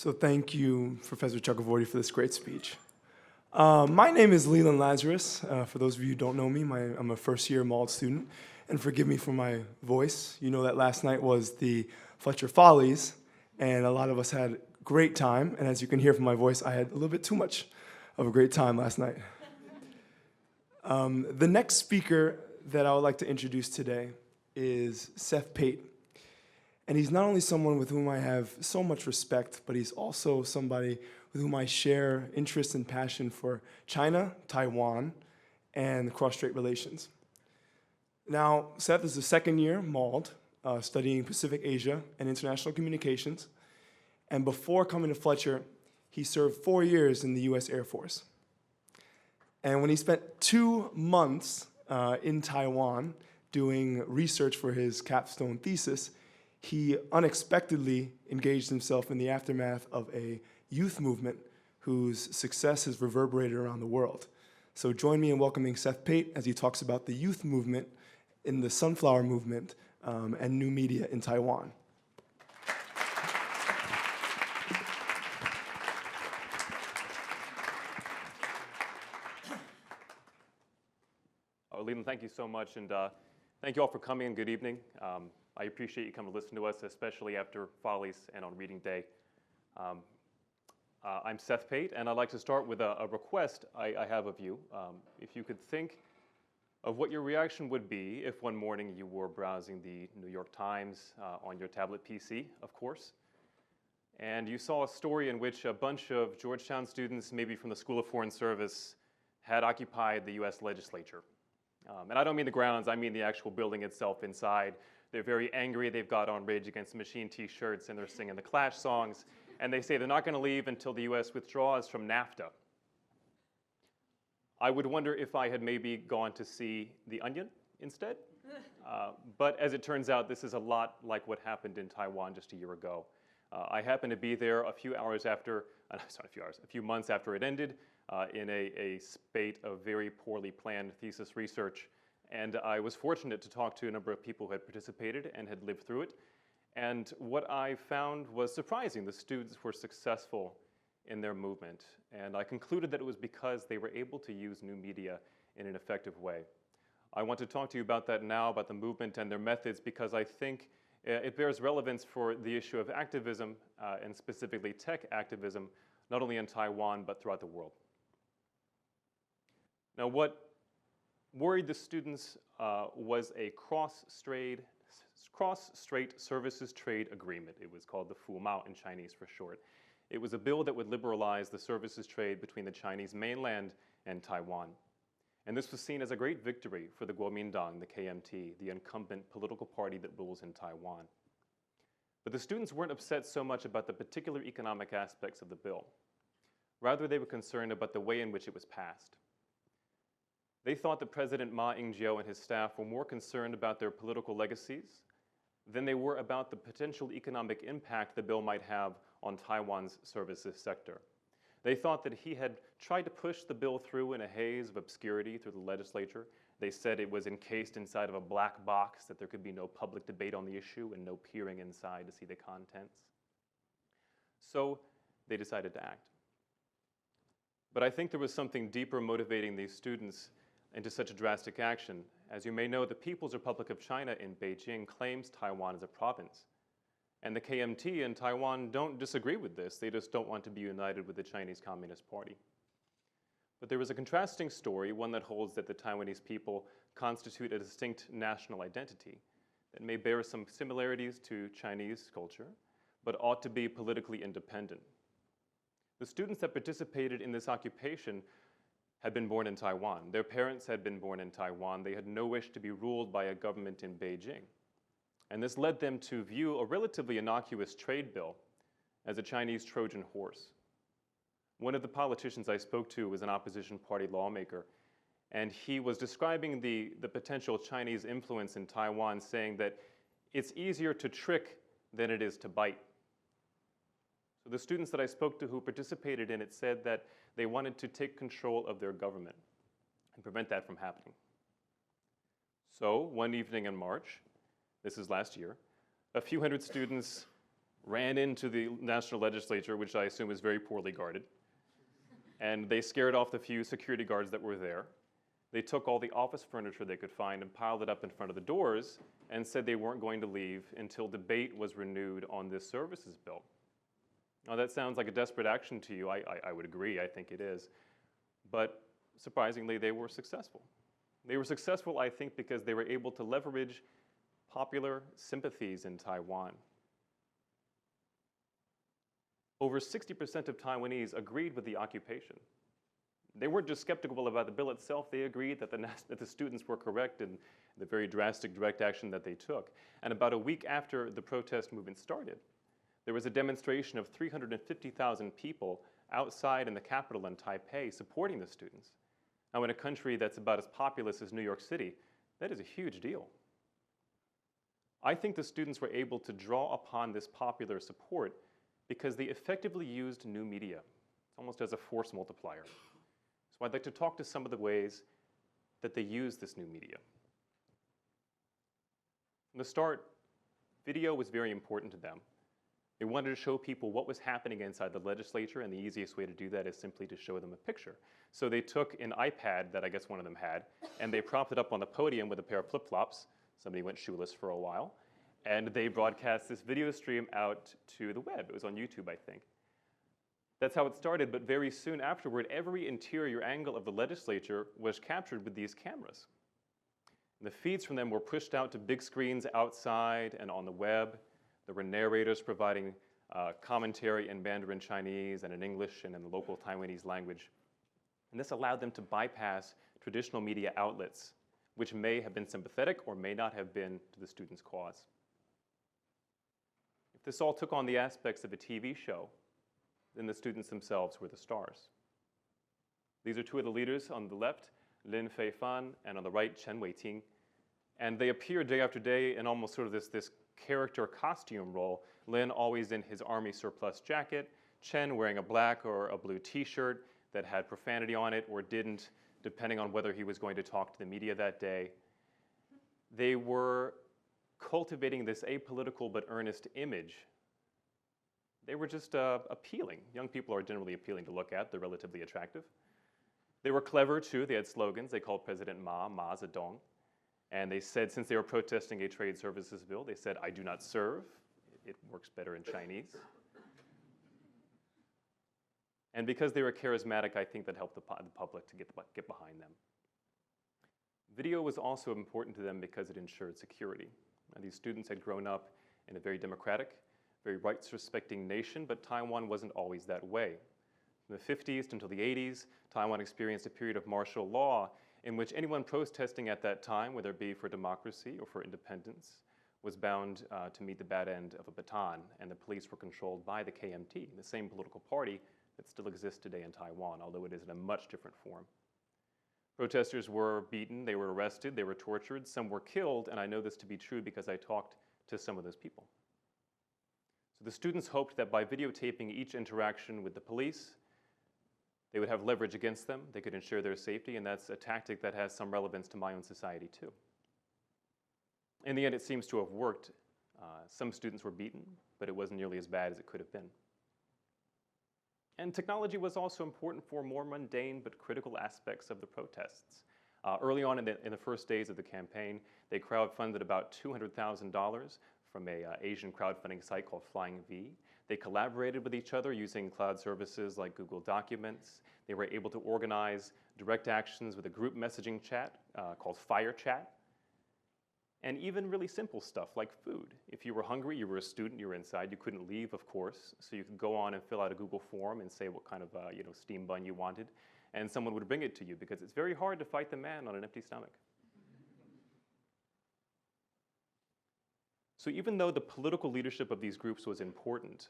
So thank you, Professor Chakravorty, for this great speech. My name is Leland Lazarus. For those of you who don't know me, I'm a first-year Maud student. And forgive me for my voice. You know that last night was the Fletcher Follies, and a lot of us had a great time. And as you can hear from my voice, I had a little bit too much of a great time last night. The next speaker that I would like to introduce today is Seth Pate. And he's not only someone with whom I have so much respect, but he's also somebody with whom I share interest and passion for China, Taiwan, and cross-strait relations. Now, Seth is a second-year MALD, studying Pacific Asia and international communications. And before coming to Fletcher, he served 4 years in the US Air Force. And when he spent 2 months in Taiwan doing research for his capstone thesis, he unexpectedly engaged himself in the aftermath of a youth movement whose success has reverberated around the world. So join me in welcoming Seth Pate as he talks about the youth movement in the sunflower movement and new media in Taiwan. Leland, thank you so much, and thank you all for coming, and good evening. I appreciate you coming to listen to us, especially after Follies and on reading day. I'm Seth Pate, and I'd like to start with a request I have of you. If you could think of what your reaction would be if one morning you were browsing the New York Times on your tablet PC, of course, and you saw a story in which a bunch of Georgetown students, maybe from the School of Foreign Service, had occupied the US legislature. And I don't mean the grounds, I mean the actual building itself inside. They're very angry, they've got on Rage Against the Machine t-shirts, and they're singing the Clash songs, and they say they're not going to leave until the US withdraws from NAFTA. I would wonder if I had maybe gone to see The Onion instead. But as it turns out, this is a lot like what happened in Taiwan just a year ago. I happened to be there a few months after it ended, in a spate of very poorly planned thesis research. And I was fortunate to talk to a number of people who had participated and had lived through it. And what I found was surprising. The students were successful in their movement. And I concluded that it was because they were able to use new media in an effective way. I want to talk to you about that now, about the movement and their methods, because I think it bears relevance for the issue of activism, and specifically tech activism, not only in Taiwan, but throughout the world. Now, what worried the students was a cross-strait services trade agreement. It was called the Fumao in Chinese for short. It was a bill that would liberalize the services trade between the Chinese mainland and Taiwan. And this was seen as a great victory for the Kuomintang, the KMT, the incumbent political party that rules in Taiwan. But the students weren't upset so much about the particular economic aspects of the bill. Rather, they were concerned about the way in which it was passed. They thought that President Ma Ying-jeou and his staff were more concerned about their political legacies than they were about the potential economic impact the bill might have on Taiwan's services sector. They thought that he had tried to push the bill through in a haze of obscurity through the legislature. They said it was encased inside of a black box, that there could be no public debate on the issue and no peering inside to see the contents. So they decided to act. But I think there was something deeper motivating these students into such a drastic action. As you may know, the People's Republic of China in Beijing claims Taiwan as a province. And the KMT in Taiwan don't disagree with this. They just don't want to be united with the Chinese Communist Party. But there is a contrasting story, one that holds that the Taiwanese people constitute a distinct national identity that may bear some similarities to Chinese culture, but ought to be politically independent. The students that participated in this occupation had been born in Taiwan. Their parents had been born in Taiwan. They had no wish to be ruled by a government in Beijing. And this led them to view a relatively innocuous trade bill as a Chinese Trojan horse. One of the politicians I spoke to was an opposition party lawmaker, and he was describing the potential Chinese influence in Taiwan, saying that it's easier to trick than it is to bite. So the students that I spoke to who participated in it said that they wanted to take control of their government and prevent that from happening. So one evening in March, this is last year, a few hundred students ran into the national legislature, which I assume is very poorly guarded, and they scared off the few security guards that were there. They took all the office furniture they could find and piled it up in front of the doors and said they weren't going to leave until debate was renewed on this services bill. Now that sounds like a desperate action to you. I would agree, I think it is. But surprisingly, they were successful. They were successful, I think, because they were able to leverage popular sympathies in Taiwan. Over 60% of Taiwanese agreed with the occupation. They weren't just skeptical about the bill itself, they agreed that the students were correct in the very drastic direct action that they took. And about a week after the protest movement started, there was a demonstration of 350,000 people outside in the capital in Taipei supporting the students. Now in a country that's about as populous as New York City, that is a huge deal. I think the students were able to draw upon this popular support because they effectively used new media, almost as a force multiplier. So I'd like to talk to some of the ways that they use this new media. From the start, video was very important to them. They wanted to show people what was happening inside the legislature, and the easiest way to do that is simply to show them a picture. So they took an iPad that I guess one of them had, and they propped it up on the podium with a pair of flip-flops. Somebody went shoeless for a while. And they broadcast this video stream out to the web. It was on YouTube, I think. That's how it started, but very soon afterward, every interior angle of the legislature was captured with these cameras. And the feeds from them were pushed out to big screens outside and on the web. There were narrators providing commentary in Mandarin Chinese and in English and in the local Taiwanese language. And this allowed them to bypass traditional media outlets, which may have been sympathetic or may not have been to the students' cause. If this all took on the aspects of a TV show, then the students themselves were the stars. These are two of the leaders on the left, Lin Feifan, and on the right, Chen Weiting. And they appear day after day in almost sort of this character costume role. Lin always in his army surplus jacket, Chen wearing a black or a blue t-shirt that had profanity on it or didn't, depending on whether he was going to talk to the media that day. They were cultivating this apolitical but earnest image. They were just appealing. Young people are generally appealing to look at. They're relatively attractive. They were clever, too. They had slogans. They called President Ma Zedong. And they said, since they were protesting a trade services bill, they said, "I do not serve." It works better in Chinese. And because they were charismatic, I think that helped the public to get behind them. Video was also important to them because it ensured security. Now, these students had grown up in a very democratic, very rights-respecting nation, but Taiwan wasn't always that way. From the 50s until the 80s, Taiwan experienced a period of martial law in which anyone protesting at that time, whether it be for democracy or for independence, was bound to meet the bad end of a baton, and the police were controlled by the KMT, the same political party that still exists today in Taiwan, although it is in a much different form. Protesters were beaten, they were arrested, they were tortured, some were killed, and I know this to be true because I talked to some of those people. So the students hoped that by videotaping each interaction with the police, they would have leverage against them, they could ensure their safety, and that's a tactic that has some relevance to my own society too. In the end, it seems to have worked. Some students were beaten, but it wasn't nearly as bad as it could have been. And technology was also important for more mundane but critical aspects of the protests. Early on in the first days of the campaign, they crowdfunded about $200,000 from an Asian crowdfunding site called Flying V. They collaborated with each other using cloud services like Google Documents. They were able to organize direct actions with a group messaging chat called Fire Chat. And even really simple stuff like food. If you were hungry, you were a student, you were inside, you couldn't leave, of course, so you could go on and fill out a Google form and say what kind of steam bun you wanted, and someone would bring it to you because it's very hard to fight the man on an empty stomach. So even though the political leadership of these groups was important,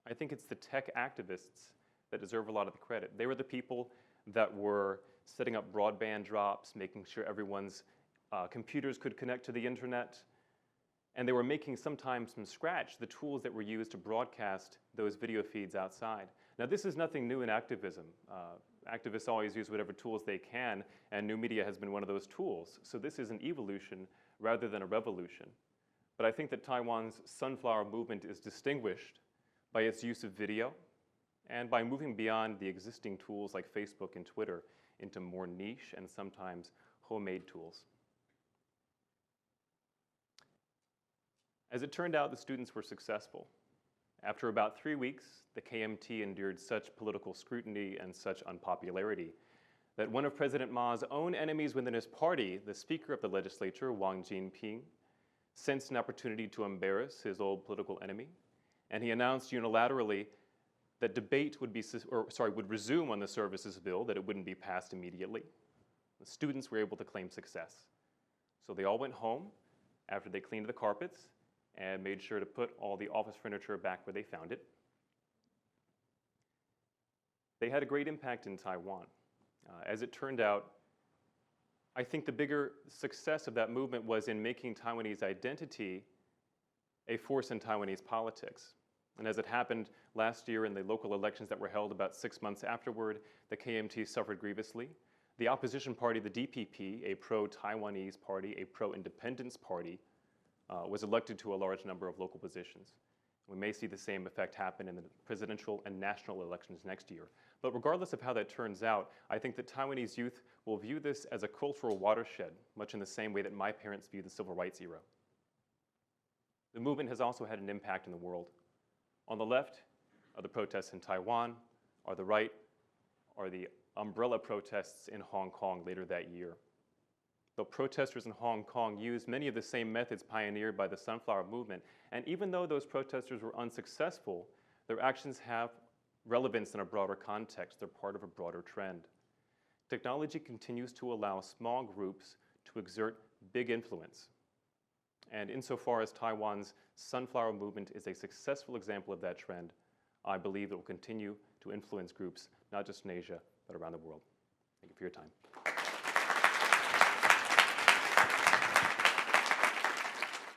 I think it's the tech activists that deserve a lot of the credit. They were the people that were setting up broadband drops, making sure everyone's computers could connect to the internet, and they were making sometimes from scratch the tools that were used to broadcast those video feeds outside. Now this is nothing new in activism. Activists always use whatever tools they can, and new media has been one of those tools. So this is an evolution rather than a revolution. but I think that Taiwan's sunflower movement is distinguished by its use of video and by moving beyond the existing tools like Facebook and Twitter into more niche and sometimes homemade tools. As it turned out, the students were successful. After about 3 weeks, the KMT endured such political scrutiny and such unpopularity that one of President Ma's own enemies within his party, the Speaker of the legislature, Wang Jinping, sensed an opportunity to embarrass his old political enemy, and he announced unilaterally that debate would resume on the services bill, that it wouldn't be passed immediately. The students were able to claim success. So they all went home after they cleaned the carpets and made sure to put all the office furniture back where they found it. They had a great impact in Taiwan. As it turned out, I think the bigger success of that movement was in making Taiwanese identity a force in Taiwanese politics. And as it happened last year in the local elections that were held about 6 months afterward, the KMT suffered grievously. The opposition party, the DPP, a pro-Taiwanese party, a pro-independence party, was elected to a large number of local positions. We may see the same effect happen in the presidential and national elections next year. But regardless of how that turns out, I think that Taiwanese youth will view this as a cultural watershed, much in the same way that my parents view the civil rights era. The movement has also had an impact in the world. On the left are the protests in Taiwan, on the right are the umbrella protests in Hong Kong later that year. The protesters in Hong Kong used many of the same methods pioneered by the sunflower movement, and even though those protesters were unsuccessful, their actions have relevance in a broader context. They're part of a broader trend. Technology continues to allow small groups to exert big influence. And insofar as Taiwan's sunflower movement is a successful example of that trend, I believe it will continue to influence groups, not just in Asia, but around the world. Thank you for your time.